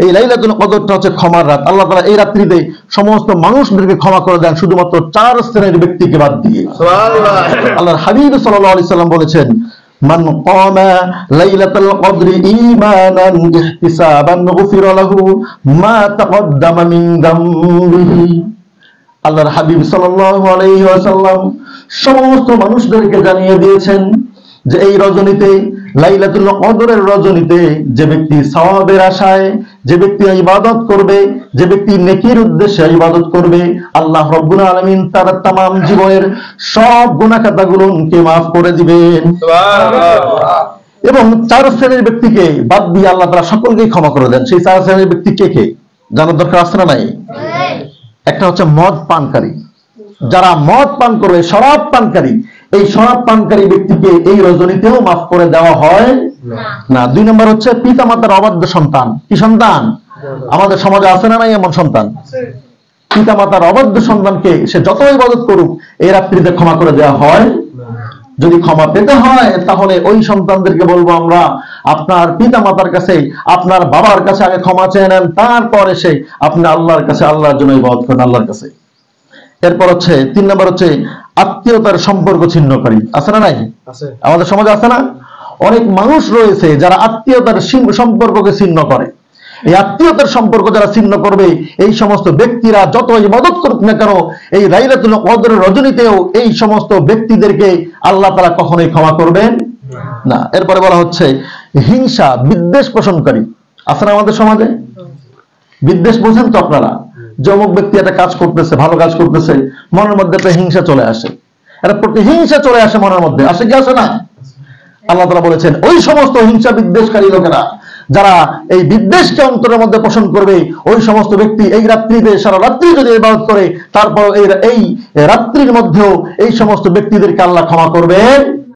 এই লাইলাতুল কদরটা হচ্ছে ক্ষমার রাত। আল্লাহ তাআলা এই রাত্রিতে সমস্ত মানুষদেরকে ক্ষমা করে দেন, শুধুমাত্র 4 শ্রেণীর ব্যক্তিকে বাদ দিয়ে। সুবহানাল্লাহ। আল্লাহর হাবিব সাল্লাল্লাহু আলাইহি সাল্লাম বলেছেন, মান কামা লাইলাতুল কদরি ঈমানান ইহতিসাবান গুফিরা লাহু মা তাকদ্দামা মিন যামবিহি। আল্লাহর হাবিব সাল্লাল্লাহু আলাইহি ওয়াসাল্লাম সমস্ত মানুষদেরকে জানিয়ে দিয়েছেন যে এই রজনীতে, লাইলাতুল কদরের রজনীতে যে ব্যক্তি সওয়াবের আশায়, যে ব্যক্তি ইবাদত করবে, যে ব্যক্তি নেকির উদ্দেশ্যে ইবাদত করবে, আল্লাহ রাব্বুল আলামিন তার तमाम জীবনের সব গুনাহ খাতাগুলোকে maaf করে দিবেন। সুবহানাল্লাহ। এবং 4 শ্রেণীর ব্যক্তিকে বাদ দিয়ে আল্লাহ তাআলা সকলকেই ক্ষমা করে দেন। সেই 4 শ্রেণীর ব্যক্তি কে কে জানার দরকার আছে না নাই? একটা হচ্ছে মদ পানকারী। যারা মদ পান করবে, শরাব পানকারী, এই শরাব পানকারী ব্যক্তিকে এই রজনীতেও মাফ করে দেওয়া হয় না। 2 নম্বর হচ্ছে পিতামাতার অবাধ্য সন্তান। কি সন্তান? আমাদের সমাজে আছে না নাই এমন সন্তান? পিতামাতার অবাধ্য সন্তানকে সে যত ইবাদত করুক এই রাত্রিতে ক্ষমা করে দেওয়া হয়। যদি ক্ষমা পেতে হয় তাহলে ওই সন্তানদেরকে বলবো আমরা, আপনার পিতামাতার কাছে, আপনার বাবার কাছে আগে ক্ষমা চেয়ে নেন, তারপর এসে আপনি আল্লাহর কাছে, আল্লাহর জন্য ইবাদত করেন আল্লাহর কাছে। এরপর হচ্ছে 3 নম্বর হচ্ছে আত্মীয়তার সম্পর্ক ছিন্নকারী। আছে না নাই? আমাদের সমাজে আছে না? অনেক মানুষ রয়েছে যারা আত্মীয়তার সম্পর্ককে ছিন্ন করে। এই আত্মীয়তার সম্পর্ক যারা ছিন্ন করবে, এই সমস্ত ব্যক্তিরা যত ইবাদত করুক না কেন, এই লাইলাতুল কদরের রজনীতেও এই সমস্ত ব্যক্তিদেরকে আল্লাহ তাআলা কখনোই ক্ষমা করবেন না। এরপরে বলা হচ্ছে হিংসা, বিদ্বেষ পোষণকারী। আছে না আমাদের সমাজে? বিদ্বেষ বোঝেন তো আপনারা? যে অমুক ব্যক্তি একটা কাজ করতেছে, ভালো কাজ করতেছে, মনের মধ্যে একটা হিংসা চলে আসে, একটা প্রতিহিংসা চলে আসে মনের মধ্যে। আসে কি আসে না? আল্লাহ তাআলা বলেছেন ওই সমস্ত হিংসা বিদ্বেষকারী লোকেরা যারা এই বিদ্বেষকে অন্তরের মধ্যে পোষণ করবে, ওই সমস্ত ব্যক্তি এই রাত্রিতে সারা রাত্রি যদি ইবাদত করে, তারপর এই রাত্রির মধ্যেও এই সমস্ত ব্যক্তিদেরকে আল্লাহ ক্ষমা করবেন